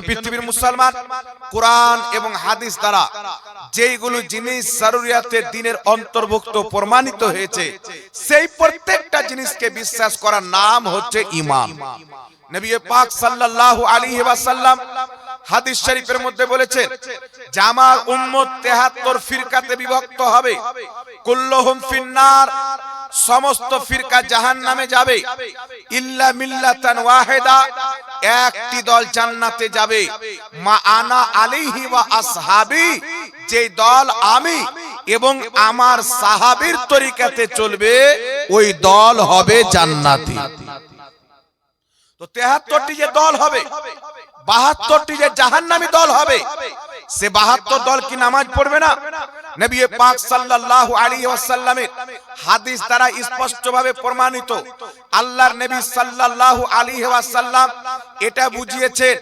পৃথিবীর মুসলমান কোরআন এবং হাদিস দ্বারা যেইগুলো জিনিস জরুরিয়াতের দিনের অন্তর্ভুক্ত প্রমাণিত হয়েছে সেই প্রত্যেকটা জিনিসকে বিশ্বাস করার নাম হচ্ছে ঈমান। নবী পাক সাল্লাল্লাহু আলাইহি ওয়াসাল্লাম হাদিস শরীফের মধ্যে বলেছেন যে আমার উম্মত 73 ফিরকাতে বিভক্ত হবে, কুল্লুহুম ফিন্নার, সমস্ত ফিরকা জাহান্নামে যাবে, ইল্লা মিল্লাতান ওয়াহিদা, একটি দল জান্নাতে যাবে, মা আনা আলাইহি ওয়া আসহাবি, যে দল আমি এবং আমার সাহাবীর তরিকাতে চলবে ওই দল হবে জান্নাতি। তো 73টি যে দল হবে, 72টি যে জাহান্নামী দল হবে, সে 72 দল কি নামাজ পড়বে না? নবী পাক সাল্লাল্লাহু আলাইহি ওয়াসাল্লামের হাদিস দ্বারা স্পষ্টভাবে প্রমাণিত। আল্লাহর নবী সাল্লাল্লাহু আলাইহি ওয়াসাল্লাম এটা বুঝিয়েছেন,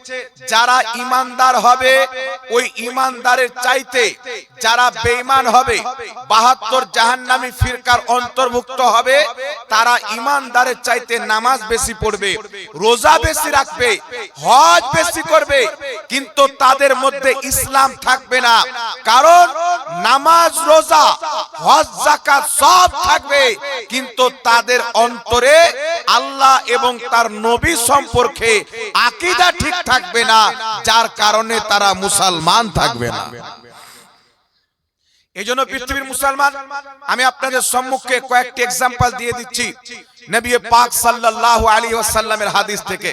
যারা ঈমানদার হবে ওই ঈমানদারের চাইতে যারা বেঈমান হবে, 72 জাহান্নামী ফিরকার অন্তর্ভুক্ত হবে, তারা ঈমানদারের চাইতে নামাজ বেশি পড়বে, রোজা বেশি রাখবে, হজ বেশি করবে, কিন্তু তাদের মধ্যে ইসলাম থাকবে না। কারণ নামাজ, রোজা, হজ, যাকাত সব থাকবে, কিন্তু তাদের অন্তরে আল্লাহ এবং তার নবী সম্পর্কে আকীদা ঠিক থাকবে না, যার কারণে তারা মুসলমান থাকবে না। এইজন্য পৃথিবীর মুসলমান, আমি আপনাদের সম্মুখে কয়েকটি এক্সাম্পল দিয়ে দিচ্ছি নবী পাক সাল্লাল্লাহু আলাইহি ওয়াসাল্লামের হাদিস থেকে।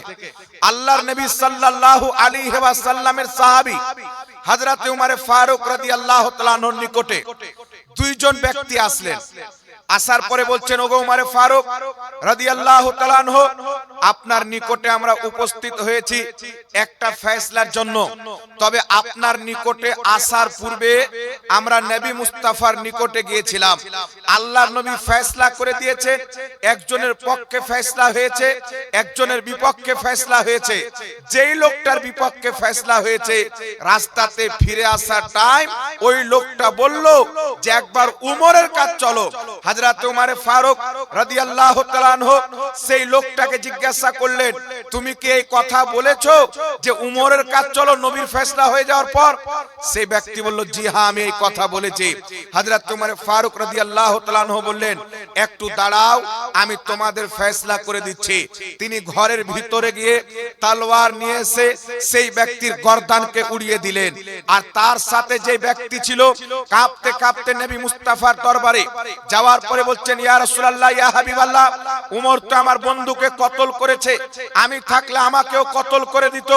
আল্লাহর নবী সাল্লাল্লাহু আলাইহি ওয়াসাল্লামের সাহাবী হযরত উমর ফারুক রাদিয়াল্লাহু তাআলা আনহুর নিকটে দুইজন ব্যক্তি আসলেন। আসার পরে বলছেন, ওগো উমর ফারুক রাদিয়াল্লাহু তাআলা আনহু, আপনার নিকটে আমরা উপস্থিত হয়েছি একটা ফয়সালার জন্য। তবে আপনার নিকটে আসার পূর্বে আমরা নবী মুস্তাফার নিকটে গিয়েছিলাম। আল্লাহর নবী ফয়সালা করে দিয়েছেন, একজনের পক্ষে ফয়সালা হয়েছে, একজনের বিপক্ষে ফয়সালা হয়েছে। যেই লোকটার বিপক্ষে ফয়সালা হয়েছে, রাস্তাতে ফিরে আসার টাইম ওই লোকটা বলল যে একবার উমরের কাছে চলো। হযরত উমর ফারুক রাদিয়াল্লাহু তাআলা আনহু সেই লোকটাকে জিজ্ঞাসা করলেন, তুমি কি এই কথা বলেছো যে উমরের কাছে চলো নবীর ফয়সালা হয়ে যাওয়ার পর? সেই ব্যক্তি বলল, জি হ্যাঁ, আমি এই কথা বলেছি। হযরত উমর ফারুক রাদিয়াল্লাহু তাআলা আনহু বললেন, একটু দাঁড়াও, আমি তোমাদের ফয়সালা করে দিচ্ছি। তিনি ঘরের ভিতরে গিয়ে তলোয়ার নিয়ে এসে সেই ব্যক্তির গর্দানকে উড়িয়ে দিলেন। আর তার সাথে যে ব্যক্তি ছিল কাঁপতে কাঁপতে নবী মুস্তাফার দরবারে যাওয়ার পরে বলছেন, ইয়া রাসূলুল্লাহ, ইয়া হাবিবাল্লাহ, উমর তো আমার বন্ধুকে কতল করেছে, আমি থাকলে আমাকেও কতল করে দিত,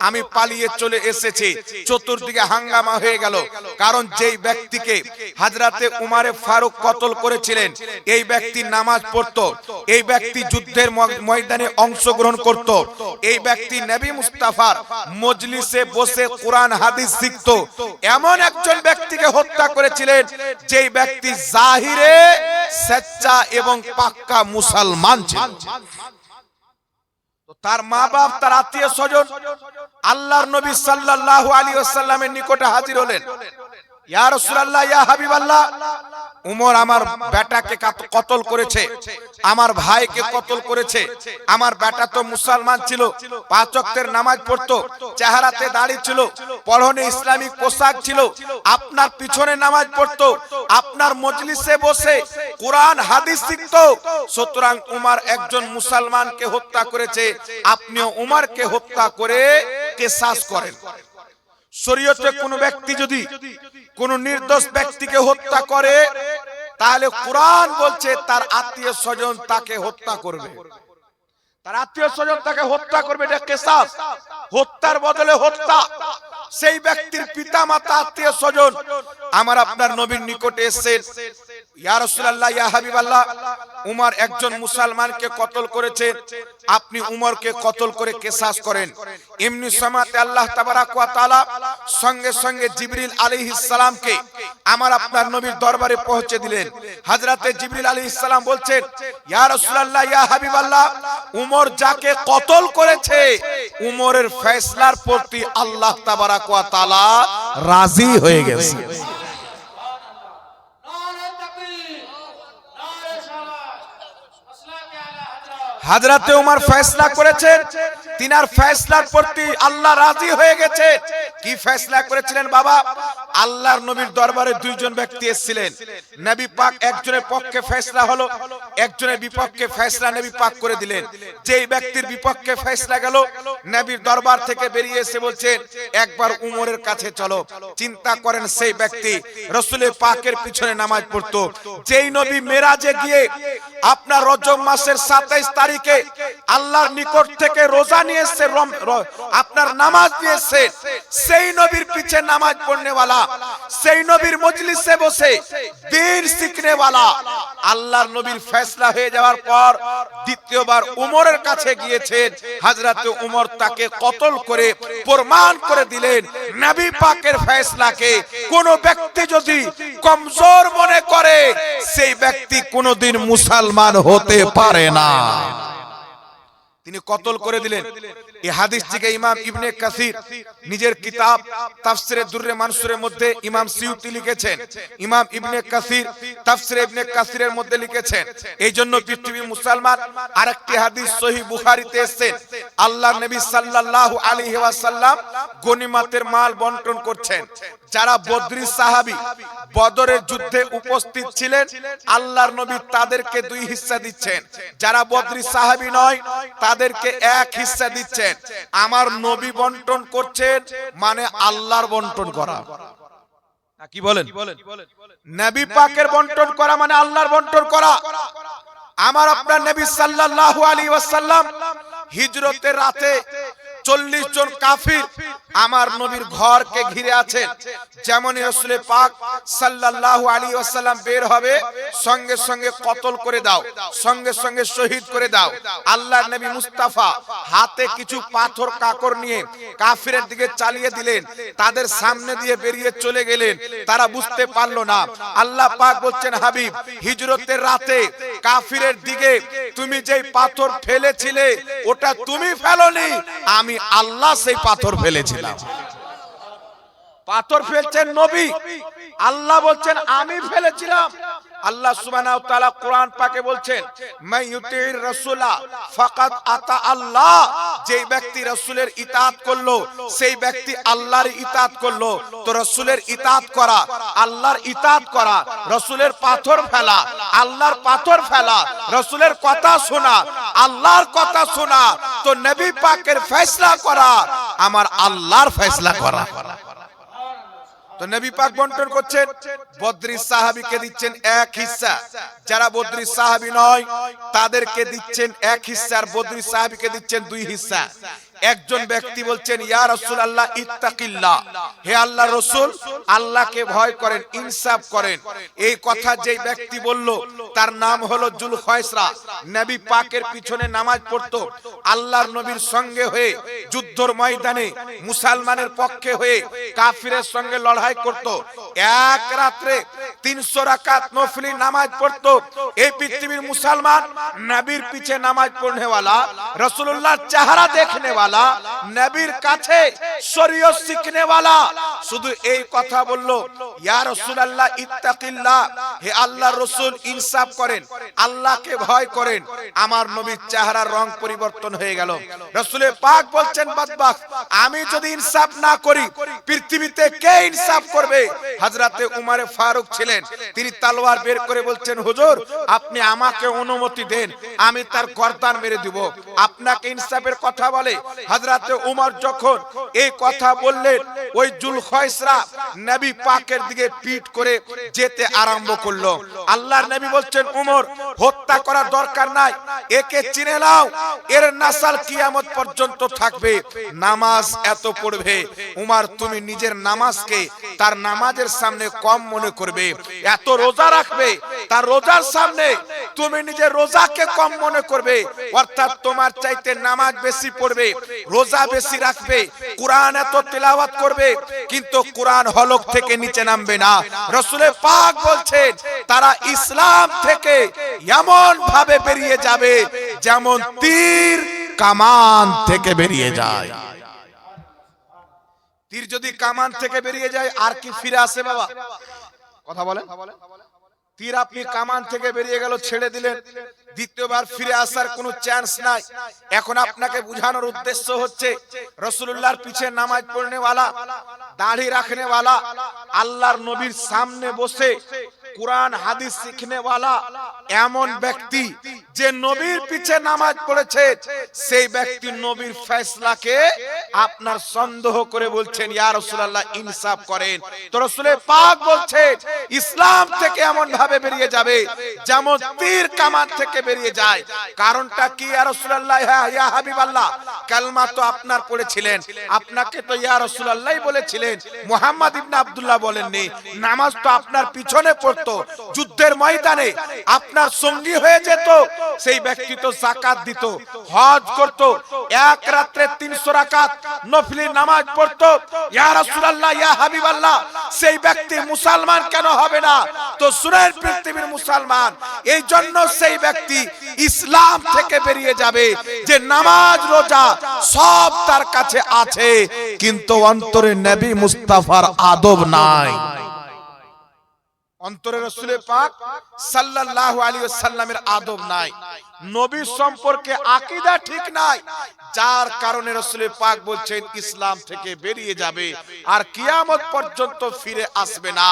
আমি পালিয়ে চলে এসেছি। চতুর্দিকে হাঙ্গামা হয়ে গেল, কারণ যেই ব্যক্তিকে হযরতে উমর ফারুক কতল করেছিলেন এই ব্যক্তি নামাজ পড়তো, এই ব্যক্তি যুদ্ধের ময়দানে অংশগ্রহণ করত, এই ব্যক্তি নবী মুস্তাফার মজলিসে বসে কোরআন হাদিস শিখতো। এমন একজন ব্যক্তিকে হত্যা করেছিলেন যেই ব্যক্তি জাহিরে সচ্চা এবং পাক্কা মুসলমান ছিল। তার মা বাপ, তার আত্মীয় স্বজন আল্লাহর নবী সাল্লাল্লাহু আলাইহি ওয়াসাল্লামের নিকটে হাজির হলেন। ইয়া রাসূলুল্লাহ, ইয়া হাবিবাল্লাহ, উমর আমার বেটাকে কতল করেছে, আমার ভাইকে কতল করেছে। আমার বেটা তো মুসলমান ছিল, 5 ওয়াক্তের নামাজ পড়তো, চেহারাতে দাড়ি ছিল, পরনে ইসলামিক পোশাক ছিল, আপনার পিছনে নামাজ পড়তো, আপনার মজলিসে বসে কোরআন হাদিস শিখতো। সুতরাং উমর একজন মুসলমানকে হত্যা করেছে, আপনিও উমরকে হত্যা করে কিসাস করেন। শরীয়তে কোন ব্যক্তি যদি কোন নির্দোষ ব্যক্তিকে হত্যা করে, তাহলে কোরআন বলছে তার আত্মীয় স্বজন তাকে হত্যা করবে, তার আত্মীয় স্বজন তাকে হত্যা করবে। এটা কিসাস, হত্যার বদলে হত্যা। সেই ব্যক্তির পিতা মাতা, আত্মীয় স্বজন আমার আপনার নবীর নিকটে এসেছেন, ইয়া রাসূলুল্লাহ, ইয়া হাবিবাল্লাহ, উমর একজন মুসলমানকে কতল করেছে, আপনি উমরকে কতল করে কিসাস করেন। এমনি সময়তে আল্লাহ তাবারাক ওয়া তাআলা সঙ্গে সঙ্গে জিবরিল আলাইহিস সালামকে আমার আপনার নবীর দরবারে পৌঁছে দিলেন। হযরতে জিবরিল আলাইহিস সালাম বলছেন, ইয়া রাসূলুল্লাহ, ইয়া হাবিবাল্লাহ, উমর যাকে কতল করেছে উমরের ফয়সালার প্রতি আল্লাহ তাবারাক ওয়া তাআলা রাজি হয়ে গেছে। হযরতে উমর ফয়সালা করেছেন তিনার ফয়সালার প্রতি আল্লাহ রাজি হয়ে গেছে। কি ফয়সালা করেছিলেন বাবা? আল্লাহর নবীর দরবারে দুইজন ব্যক্তি এসেছিলেন। নবী পাক একজনের পক্ষে ফয়সালা হলো, একজনের বিপক্ষে ফয়সালা নবী পাক করে দিলেন। যেই ব্যক্তির বিপক্ষে ফয়সালা গেল, নবীর দরবার থেকে বেরিয়ে এসে বলছেন, একবার উমরের কাছে চলো। চিন্তা করেন, সেই ব্যক্তি রাসূলের পাকের পিছনে নামাজ পড়তো। যেই নবী মেরাজে গিয়ে আপনার রজব মাসের 27 তারিখে আল্লাহর নিকট থেকে রোজা নিয়ে এসে আপনার নামাজ নিয়েছে, সেই নবীর পিছে নামাজ পড়নে वाला, সেই নবীর মজলিসে বসে দ্বীন শিখনে वाला, আল্লাহর নবীর ফয়সালা হয়ে যাওয়ার পর দ্বিতীয়বার উমরের কাছে গিয়েছেন। হযরত উমর তাকে কতল করে প্রমাণ করে দিলেন, নবী পাকের ফয়সালাকে কোন ব্যক্তি যদি কমজোর মনে করে, সেই ব্যক্তি কোনদিন মুসলমান হতে পারে না। তিনি কতল করে দিলেন। এই হাদিসটিকে ইমাম ইবনে কাসির নিজের কিতাব তাফসিরে দুররে মানসুরের মধ্যে ইমাম সিয়ুতি লিখেছেন। ইমাম ইবনে কাসির তাফসিরে ইবনে কাসিরের মধ্যে লিখেছেন। এইজন্য পৃথিবীর মুসলমান আরেকটি হাদিস সহিহ বুখারীতে এসেছে, আল্লাহর নবী সাল্লাল্লাহু আলাইহি ওয়াসাল্লাম গনিমতের মাল বন্টন করছেন। যারা বদরি সাহাবী বদরের যুদ্ধে উপস্থিত ছিলেন, আল্লাহর নবী তাদেরকে 2 হিস্সা দিচ্ছেন। যারা বদরি সাহাবী নয়, তাদেরকে 1 হিস্সা দিচ্ছেন। আমার নবী বন্টন করছেন মানে আল্লাহর বন্টন করা। না কি বলেন? নবী পাকের বন্টন করা মানে আল্লাহর বন্টন করা। আমার আপনার নবী সাল্লাল্লাহু আলাইহি ওয়াসাল্লাম হিজরতের রাতে 40 জন কাফির আমার নবীর ঘরকে ঘিরে আছেন। যেমন রাসূল পাক সাল্লাল্লাহু আলাইহি ওয়াসাল্লাম বের হবে, সঙ্গে সঙ্গে কতল করে দাও, সঙ্গে সঙ্গে শহীদ করে দাও। আল্লাহর নবী মুস্তাফা হাতে কিছু পাথর কাকড় নিয়ে কাফিরের দিকে চালিয়ে দিলেন, তাদের সামনে দিয়ে বেরিয়ে চলে গেলেন। তারা বুঝতে পারলো না। আল্লাহ পাক বলছেন, হাবিব, হিজরতের রাতে কাফিরের দিকে তুমি যেই পাথর ফেলেছিলে, ওটা তুমি ফেলোনি, আমি আল্লাহ সেই পাথর ফেলেছিলাম। পাথর ফেলছেন নবী, আল্লাহ বলছেন আমি ফেলেছিলাম। আল্লাহ সুবহানাহু ওয়া তাআলা কোরআন পাকে বলছেন, মান ইউতির রাসূলা ফাকাদ আতা আল্লাহ, যে ব্যক্তি রাসূলের ইতাআত করলো সেই ব্যক্তি আল্লাহর ইতাআত করলো। তো রাসূলের ইতাআত করা, আল্লাহর ইতাআত করা, রাসূলের পাথর ফেলা, আল্লাহর পাথর ফেলা, রাসূলের কথা শোনা, আল্লাহর কথা শোনা, তো নবী পাকের ফয়সালা করা আমার আল্লাহর ফয়সালা করা। তো নবী পাক বন্টন করছেন, বদরি সাহাবীকে দিচ্ছেন 1 হিস্সা, যারা বদরি সাহাবী নয় তাদেরকে দিচ্ছেন 1 হিস্সা, আর বদরি সাহাবীকে দিচ্ছেন 2 হিস্সা। একজন ব্যক্তি বলছেন, ইয়া রাসূলুল্লাহ ইত্তাকিল্লাহ, হে আল্লাহর রাসূল আল্লাহকে ভয় করেন, ইনসাফ করেন। এই কথা যেই ব্যক্তি বলল তার নাম হলো জুলখায়সরা। নবী পাকের পিছনে নামাজ পড়তো, আল্লাহর নবীর সঙ্গে হয়ে যুদ্ধের ময়দানে মুসলমানের পক্ষে হয়ে কাফিরের সঙ্গে লড়াই করত। এক রাতে 300 রাকাত নফলি নামাজ পড়তো। এই পৃথিবীর মুসলমান নবীর পিছে নামাজ পড়নে वाला, রাসূলুল্লাহর চেহারা দেখনে वाला, নবীর কাছে শরীয়ত শিখনে वाला, শুধু এই কথা বলল, ইয়া রাসূলুল্লাহ ইত্তাকিল্লাহ, হে আল্লাহর রাসূল ইনসাফ করেন, আল্লাহকে ভয় করেন। আমার নবীর চেহারার রং পরিবর্তন হয়ে গেল। রাসূল পাক বলছেন, বদবখ, আমি যদি ইনসাফ না করি পৃথিবীতে কে ইনসাফ করবে? হযরতে উমর ফারুক ছিলেন, তিনি তলোয়ার বের করে বলছেন, হুজুর আপনি আমাকে অনুমতি দেন, আমি তার গর্দান মেরে দিব। আপনাকে ইনসাফের কথা বলে। হযরতে উমর যখন এই কথা বললেন, ওই জুলখায়সরা নবী পাকের দিকে পিঠ করে যেতে আরম্ভ করলো। আল্লাহর নবী বলছেন, উমর হত্যা করার দরকার নাই, একে চিনে নাও, এর নাসাল কিয়ামত পর্যন্ত থাকবে, নামাজ এত পড়বে। উমর তুমি নিজের নামাজকে তার নামাজের সামনে কম মনে করবে, এত রোজা রাখবে, তার রোজার সামনে তুমি নিজের রোজাকে কম মনে করবে। অর্থাৎ তোমার চাইতে নামাজ বেশি পড়বে, রোজা বেশি রাখবে, কুরআন এত তেলাওয়াত করবে, কিন্তু কুরআন হলক থেকে নিচে নামবে না। রাসূল পাক বলছেন, তারা ইসলাম থেকে এমন ভাবে বেরিয়ে যাবে যেমন তীর কামান থেকে বেরিয়ে যায়। তীর যদি কামান থেকে বেরিয়ে যায় আর কি ফিরে আসে বাবা? কথা বলেন, তীর আপনি কামান থেকে বেরিয়ে গেল, ছেড়ে দিলেন, দ্বিতীয়বার ফিরে আসার কোনো চান্স নাই। এখন আপনাকে বুঝানোর উদ্দেশ্য হচ্ছে রাসূলুল্লাহর পিছে নামাজ পড়নে ওয়ালা, দাড়ি রাখনে ওয়ালা, আল্লাহর নবীর সামনে বসে কুরআন হাদিস শিখনে ওয়ালা এমন ব্যক্তি যে নবীর পিছে নামাজ পড়েছে, সেই ব্যক্তি নবীর ফয়সালাকে আপনার সন্দেহ করে বলছেন ইয়া রাসূলুল্লাহ ইনসাফ করেন। তো রাসূল পাক বলছেন ইসলাম থেকে এমন ভাবে বেরিয়ে যাবে যেমন তীর কামান থেকে বেরিয়ে যায়। কারণটা কি ইয়া রাসূলুল্লাহ, ইয়া হাবিবাল্লাহ? কালমা তো আপনার পড়েছিলেন, আপনাকে তো ইয়া রাসূলুল্লাহই বলেছিলেন, মুহাম্মদ ইবনে আব্দুল্লাহ বলেননি। নামাজ তো আপনার পিছনে পড়তো, যুদ্ধের ময়দানে আপনার সঙ্গী হয়ে যেত, সেই ব্যক্তি তো যাকাত দিত, হজ করত, এক রাত্রে 300 রাকাত নফলি নামাজ পড়তো। ইয়া রাসূলুল্লাহ, ইয়া হাবিবাল্লাহ, সেই ব্যক্তি মুসলমান কেন হবে না? তো শুনেন পৃথিবীর মুসলমান, এই জন্য সেই ব্যক্তি ইসলাম থেকে বেরিয়ে যাবে যে নামাজ রোজা সব তার কাছে আছে, কিন্তু অন্তরে নবী মুস্তাফার আদব নাই। অন্তরে রাসূল পাক সাল্লাল্লাহু আলাইহি ওয়াসাল্লামের আদব নাই, নবীর সম্পর্কে আকীদা ঠিক নাই, যার কারণে রাসূল পাক বলছেন ইসলাম থেকে বেরিয়ে যাবে আর কিয়ামত পর্যন্ত ফিরে আসবে না।